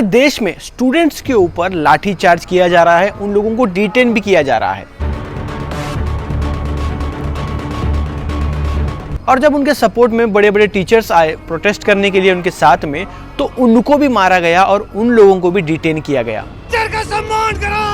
देश में स्टूडेंट्स के ऊपर लाठीचार्ज किया जा रहा है, उन लोगों को डिटेन भी किया जा रहा है और जब उनके सपोर्ट में बड़े बड़े टीचर्स आए प्रोटेस्ट करने के लिए उनके साथ में, तो उनको भी मारा गया और उन लोगों को भी डिटेन किया गया। टीचर का सम्मान करो।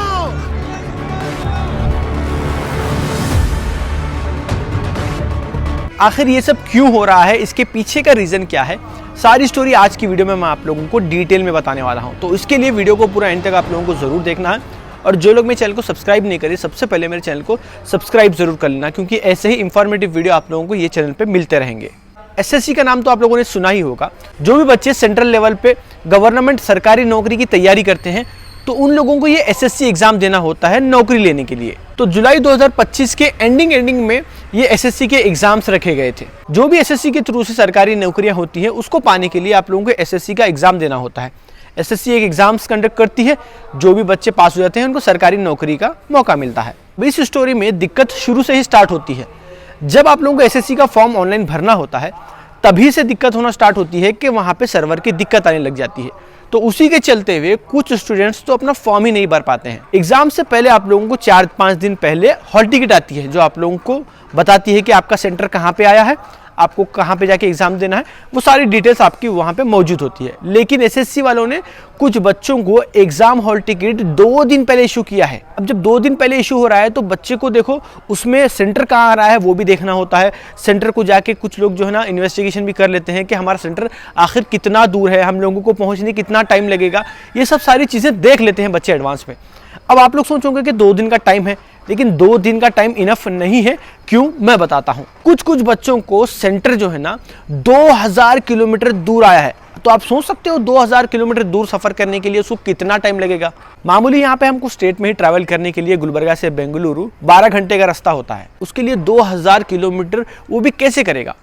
आखिर ये सब क्यों हो रहा है, इसके पीछे का रीजन क्या है, सारी स्टोरी आज की वीडियो में मैं आप लोगों को डिटेल में बताने वाला हूं। तो इसके लिए वीडियो को पूरा एंड तक आप लोगों को जरूर देखना है और जो लोग मेरे चैनल को सब्सक्राइब नहीं करे, सबसे पहले मेरे चैनल को सब्सक्राइब जरूर कर लेना, क्योंकि ऐसे ही इंफॉर्मेटिव वीडियो आप लोगों को ये चैनल पे मिलते रहेंगे। एसएससी का नाम तो आप लोगों ने सुना ही होगा। जो भी बच्चे सेंट्रल लेवल पे गवर्नमेंट सरकारी नौकरी की तैयारी करते हैं, तो उन लोगों को ये एसएससी एग्जाम देना होता है नौकरी लेने के लिए। तो जुलाई 2025 के एंडिंग में ये एसएससी के एग्जाम्स रखे गए थे। जो भी एसएससी के थ्रू से सरकारी नौकरियां होती हैं, उसको पाने के लिए आप लोगों को एसएससी का एग्जाम देना होता है। एसएससी एक एग्जाम्स कंडक्ट करती है, जो भी बच्चे पास हो जाते हैं उनको सरकारी नौकरी का मौका मिलता है। इस स्टोरी में दिक्कत शुरू से ही स्टार्ट होती है। जब आप लोगों को एसएससी का फॉर्म ऑनलाइन भरना होता है, तभी से दिक्कत होना स्टार्ट होती है कि वहाँ पे सर्वर की दिक्कत आने लग जाती है। तो उसी के चलते हुए कुछ स्टूडेंट्स तो अपना फॉर्म ही नहीं भर पाते हैं। एग्जाम से पहले आप लोगों को 4-5 दिन पहले हॉल टिकट आती है, जो आप लोगों को बताती है कि आपका सेंटर कहाँ पे आया है, आपको कहाँ पे जाके एग्जाम देना है। वो सारी डिटेल्स आपकी वहाँ पे मौजूद होती है। लेकिन एसएससी वालों ने कुछ बच्चों को एग्जाम हॉल टिकट 2 दिन पहले इशू किया है। अब जब 2 दिन पहले इशू हो रहा है, तो बच्चे को देखो उसमें सेंटर कहाँ आ रहा है वो भी देखना होता है। सेंटर को जाके कुछ लोग जो है ना इन्वेस्टिगेशन भी कर लेते हैं कि हमारा सेंटर आखिर कितना दूर है, हम लोगों को पहुँचने कितना टाइम लगेगा, ये सब सारी चीज़ें देख लेते हैं बच्चे एडवांस में। अब आप लोग सोचोगे कि 2 दिन का टाइम है, लेकिन 2 दिन का टाइम इनफ नहीं है। क्यों, मैं बताता हूं। कुछ बच्चों को सेंटर जो है ना 2000 किलोमीटर दूर आया है। तो आप सोच सकते हो 2000 किलोमीटर दूर सफर करने के लिए उसको कितना टाइम लगेगा। मामूली यहाँ पे हमको स्टेट में ही ट्रैवल करने के लिए गुलबर्गा से बेंगलुरु 12 घंटे का रास्ता होता है। उसके लिए 2000 किलोमीटर वो भी कैसे करेगा।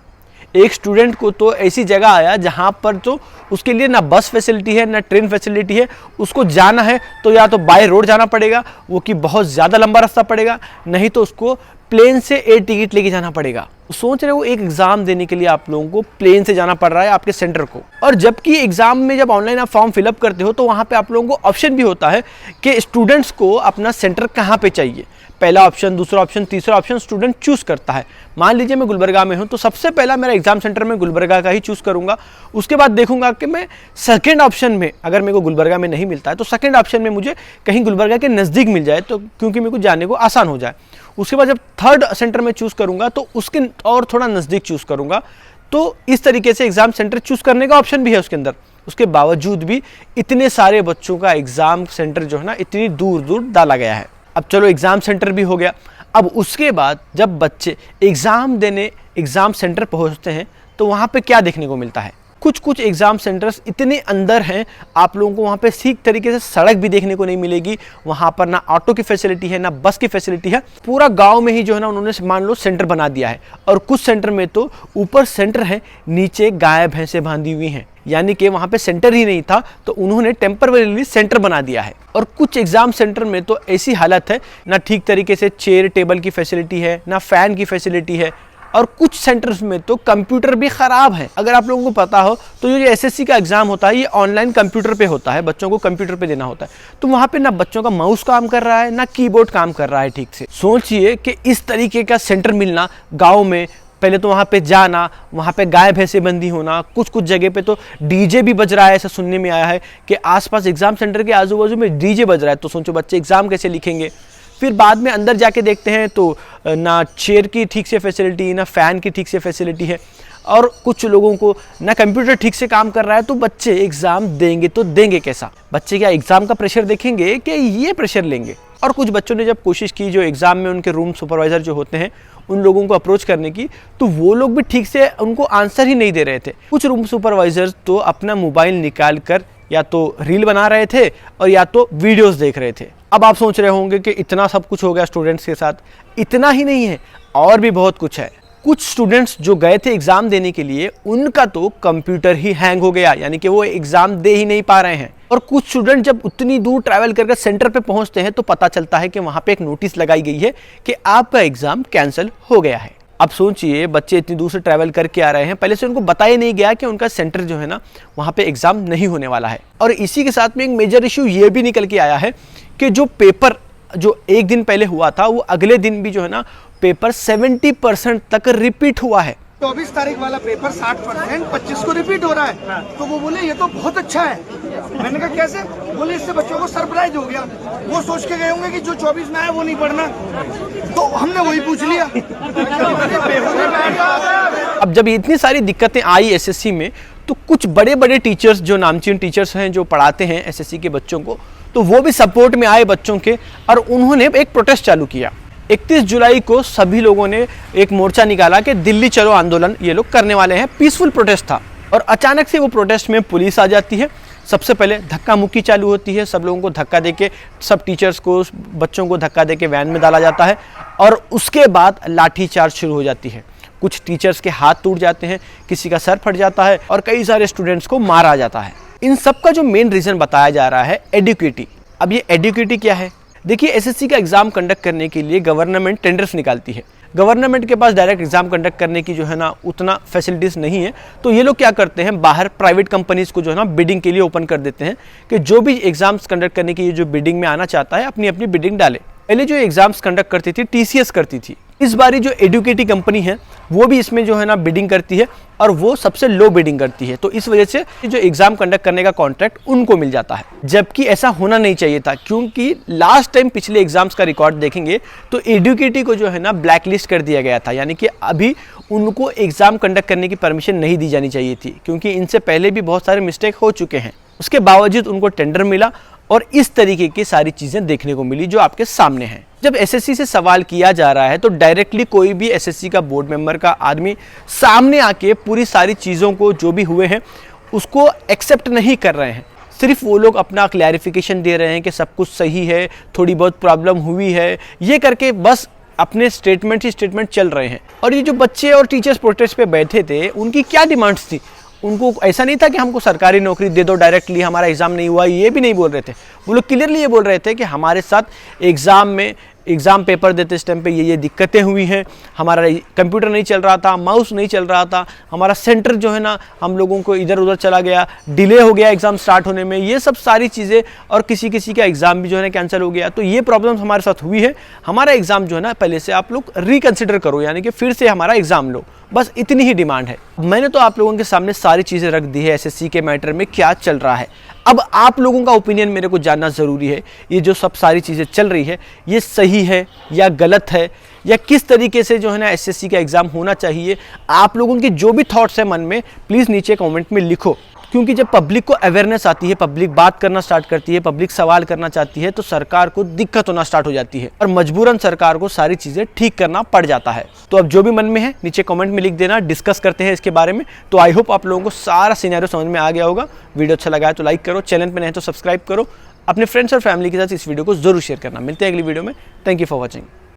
एक स्टूडेंट को तो ऐसी जगह आया जहाँ पर तो उसके लिए ना बस फैसिलिटी है ना ट्रेन फैसिलिटी है। उसको जाना है तो या तो बाय रोड जाना पड़ेगा, वो कि बहुत ज़्यादा लंबा रास्ता पड़ेगा, नहीं तो उसको प्लेन से एयर टिकट लेके जाना पड़ेगा। सोच रहे हो एक एग्जाम देने के लिए आप लोगों को प्लेन से जाना पड़ रहा है आपके सेंटर को। और जबकि एग्जाम में जब ऑनलाइन आप फॉर्म फिलअप करते हो, तो वहाँ पे आप लोगों को ऑप्शन भी होता है कि स्टूडेंट्स को अपना सेंटर कहाँ पे चाहिए। पहला ऑप्शन, दूसरा ऑप्शन, तीसरा ऑप्शन स्टूडेंट चूज करता है। मान लीजिए मैं गुलबर्गा में हूँ, तो सबसे पहला मेरा एग्जाम सेंटर में गुलबर्गा का ही चूज करूंगा। उसके बाद देखूंगा कि मैं सेकंड ऑप्शन में, अगर मेरे को गुलबर्गा में नहीं मिलता है, तो सेकंड ऑप्शन में मुझे कहीं गुलबर्गा के नज़दीक मिल जाए, तो क्योंकि मेरे को जाने को आसान हो जाए। उसके बाद जब थर्ड सेंटर में चूज करूंगा, तो उसके और थोड़ा नज़दीक चूज करूंगा। तो इस तरीके से एग्जाम सेंटर चूज करने का ऑप्शन भी है उसके अंदर। उसके बावजूद भी इतने सारे बच्चों का एग्जाम सेंटर जो है ना इतनी दूर दूर डाला गया है। अब चलो एग्जाम सेंटर भी हो गया। अब उसके बाद जब बच्चे एग्जाम देने एग्जाम सेंटर पहुंचते हैं, तो वहां पे क्या देखने को मिलता है। कुछ एग्जाम सेंटर्स इतने अंदर हैं, आप लोगों को वहाँ पे ठीक तरीके से सड़क भी देखने को नहीं मिलेगी। वहाँ पर ना ऑटो की फैसिलिटी है ना बस की फैसिलिटी है। पूरा गांव में ही जो है ना उन्होंने मान लो सेंटर बना दिया है। और कुछ सेंटर में तो ऊपर सेंटर है, नीचे गाय भैंसे बांधी हुई हैं, यानी कि वहाँ पे सेंटर ही नहीं था, तो उन्होंने टेम्पररीली सेंटर बना दिया है। और कुछ एग्जाम सेंटर में तो ऐसी हालत है, ना ठीक तरीके से चेयर टेबल की फैसिलिटी है, ना फैन की फैसिलिटी है। और कुछ सेंटर्स में तो कंप्यूटर भी खराब है। अगर आप लोगों को पता हो, तो ये जो एसएससी का एग्जाम होता है, ये ऑनलाइन कंप्यूटर पे होता है, बच्चों को कंप्यूटर पे देना होता है। तो वहाँ पे ना बच्चों का माउस काम कर रहा है, ना कीबोर्ड काम कर रहा है ठीक से। सोचिए कि इस तरीके का सेंटर मिलना गाँव में। पहले तो वहाँ पे जाना, वहाँ पे गाय भैंसे बंदी होना, कुछ जगह पे तो डीजे भी बज रहा है। ऐसा सुनने में आया है कि आसपास एग्जाम सेंटर के आजू बाजू में डीजे बज रहा है। तो सोचो बच्चे एग्जाम कैसे लिखेंगे। फिर बाद में अंदर जाके देखते हैं तो ना चेयर की ठीक से फैसिलिटी, ना फ़ैन की ठीक से फैसिलिटी है। और कुछ लोगों को ना कंप्यूटर ठीक से काम कर रहा है। तो बच्चे एग्ज़ाम देंगे तो देंगे कैसा। बच्चे क्या एग्ज़ाम का प्रेशर देखेंगे कि ये प्रेशर लेंगे। और कुछ बच्चों ने जब कोशिश की, जो एग्ज़ाम में उनके रूम सुपरवाइज़र जो होते हैं, उन लोगों को अप्रोच करने की, तो वो लोग भी ठीक से उनको आंसर ही नहीं दे रहे थे। कुछ रूम सुपरवाइज़र्स तो अपना मोबाइल निकाल कर या तो रील बना रहे थे और या तो वीडियोस देख रहे थे। अब आप सोच रहे होंगे कि इतना सब कुछ हो गया स्टूडेंट्स के साथ। इतना ही नहीं है, और भी बहुत कुछ है। कुछ स्टूडेंट्स जो गए थे एग्जाम देने के लिए, उनका तो कंप्यूटर ही हैंग हो गया, यानी कि वो एग्जाम दे ही नहीं पा रहे हैं। और कुछ स्टूडेंट जब उतनी दूर ट्रैवल करके सेंटर पे पहुंचते हैं, तो पता चलता है कि वहां पे एक नोटिस लगाई गई है कि आपका एग्जाम कैंसिल हो गया है। अब सोचिए बच्चे इतनी दूर से ट्रैवल करके आ रहे हैं, पहले से उनको बताया नहीं गया कि उनका सेंटर जो है ना वहाँ पे एग्ज़ाम नहीं होने वाला है। और इसी के साथ में एक मेजर इशू ये भी निकल के आया है कि जो पेपर जो एक दिन पहले हुआ था वो अगले दिन भी जो है ना पेपर 70% तक रिपीट हुआ है। 24 तारीख वाला पेपर 60% 25 को रिपीट हो रहा है। तो वो बोले ये तो बहुत अच्छा है। मैंने कहा कैसे? बोले इससे बच्चों को सरप्राइज हो गया, वो सोच के गए होंगे कि जो 24 में आया वो नहीं पढ़ना, तो हमने वही पूछ लिया। अब जब इतनी सारी दिक्कतें आई एसएससी में, तो कुछ बड़े बड़े टीचर्स जो नामचीन टीचर्स हैं जो पढ़ाते हैं एसएससी के बच्चों को, तो वो भी सपोर्ट में आए बच्चों के, और उन्होंने एक प्रोटेस्ट चालू किया। 31 जुलाई को सभी लोगों ने एक मोर्चा निकाला कि दिल्ली चलो आंदोलन ये लोग करने वाले हैं। पीसफुल प्रोटेस्ट था, और अचानक से वो प्रोटेस्ट में पुलिस आ जाती है। सबसे पहले धक्का मुक्की चालू होती है, सब लोगों को धक्का देके, सब टीचर्स को, बच्चों को धक्का देके वैन में डाला जाता है, और उसके बाद लाठीचार्ज शुरू हो जाती है। कुछ टीचर्स के हाथ टूट जाते हैं, किसी का सर फट जाता है, और कई सारे स्टूडेंट्स को मारा जाता है। इन सब का जो मेन रीज़न बताया जा रहा है एडुकेटी। अब ये एडुकेटी क्या है? देखिए, एसएससी का एग्जाम कंडक्ट करने के लिए गवर्नमेंट टेंडर्स निकालती है। गवर्नमेंट के पास डायरेक्ट एग्जाम कंडक्ट करने की जो है ना उतना फैसिलिटीज़ नहीं है, तो ये लोग क्या करते हैं, बाहर प्राइवेट कंपनीज़ को जो है ना बिडिंग के लिए ओपन कर देते हैं कि जो भी एग्जाम्स कंडक्ट करने की जो बिडिंग में आना चाहता है अपनी अपनी बिडिंग डाले। पहले जो एग्जाम्स कंडक्ट करती थी टीसीएस करती थी, इस बारी जो एडुकेटी कंपनी है वो भी इसमें जो है ना बिडिंग करती है, और वो सबसे लो बिडिंग करती है। तो इस वजह से जो एग्जाम कंडक्ट करने का कॉन्ट्रैक्ट उनको मिल जाता है, जबकि ऐसा होना नहीं चाहिए था। क्योंकि लास्ट टाइम पिछले एग्जाम्स का रिकॉर्ड देखेंगे तो एडुकेटी को जो है ना ब्लैक लिस्ट कर दिया गया था, यानी कि अभी उनको एग्जाम कंडक्ट करने की परमिशन नहीं दी जानी चाहिए थी, क्योंकि इनसे पहले भी बहुत सारे मिस्टेक हो चुके हैं। उसके बावजूद उनको टेंडर मिला, और इस तरीके की सारी चीज़ें देखने को मिली जो आपके सामने हैं। जब एसएससी से सवाल किया जा रहा है तो डायरेक्टली कोई भी एसएससी का बोर्ड मेंबर का आदमी सामने आके पूरी सारी चीज़ों को जो भी हुए हैं उसको एक्सेप्ट नहीं कर रहे हैं। सिर्फ वो लोग अपना क्लैरिफिकेशन दे रहे हैं कि सब कुछ सही है, थोड़ी बहुत प्रॉब्लम हुई है, ये करके बस अपने स्टेटमेंट ही स्टेटमेंट चल रहे हैं। और ये जो बच्चे और टीचर्स प्रोटेस्ट पे बैठे थे, उनकी क्या डिमांड्स थी? उनको ऐसा नहीं था कि हमको सरकारी नौकरी दे दो डायरेक्टली, हमारा एग्ज़ाम नहीं हुआ, ये भी नहीं बोल रहे थे। वो लोग क्लियरली ये बोल रहे थे कि हमारे साथ एग्ज़ाम पेपर देते इस टाइम पे ये दिक्कतें हुई हैं, हमारा कंप्यूटर नहीं चल रहा था, माउस नहीं चल रहा था, हमारा सेंटर जो है ना हम लोगों को इधर उधर चला गया, डिले हो गया एग्ज़ाम स्टार्ट होने में, ये सब सारी चीज़ें, और किसी किसी का एग्ज़ाम भी जो है ना कैंसिल हो गया। तो ये प्रॉब्लम्स हमारे साथ हुई है, हमारा एग्ज़ाम जो है ना पहले से आप लोग रिकन्सिडर करो, यानी कि फिर से हमारा एग्ज़ाम लो। बस इतनी ही डिमांड है। मैंने तो आप लोगों के सामने सारी चीज़ें रख दी है, एसएससी के मैटर में क्या चल रहा है। अब आप लोगों का ओपिनियन मेरे को जानना ज़रूरी है, ये जो सब सारी चीज़ें चल रही है ये सही है या गलत है, या किस तरीके से जो है ना एसएससी का एग्ज़ाम होना चाहिए। आप लोगों के जो भी थॉट्स है मन में, प्लीज़ नीचे कमेंट में लिखो। क्योंकि जब पब्लिक को अवेयरनेस आती है, पब्लिक बात करना स्टार्ट करती है, पब्लिक सवाल करना चाहती है, तो सरकार को दिक्कत होना स्टार्ट हो जाती है, और मजबूरन सरकार को सारी चीज़ें ठीक करना पड़ जाता है। तो अब जो भी मन में है नीचे कमेंट में लिख देना, डिस्कस करते हैं इसके बारे में। तो आई होप आप लोगों को सारा सिनेरियो समझ में आ गया होगा। वीडियो अच्छा लगा है तो लाइक करो, चैनल पर नहीं तो सब्सक्राइब करो, अपने फ्रेंड्स और फैमिली के साथ इस वीडियो को जरूर शेयर करना। मिलते हैं अगली वीडियो में। Thank you for watching.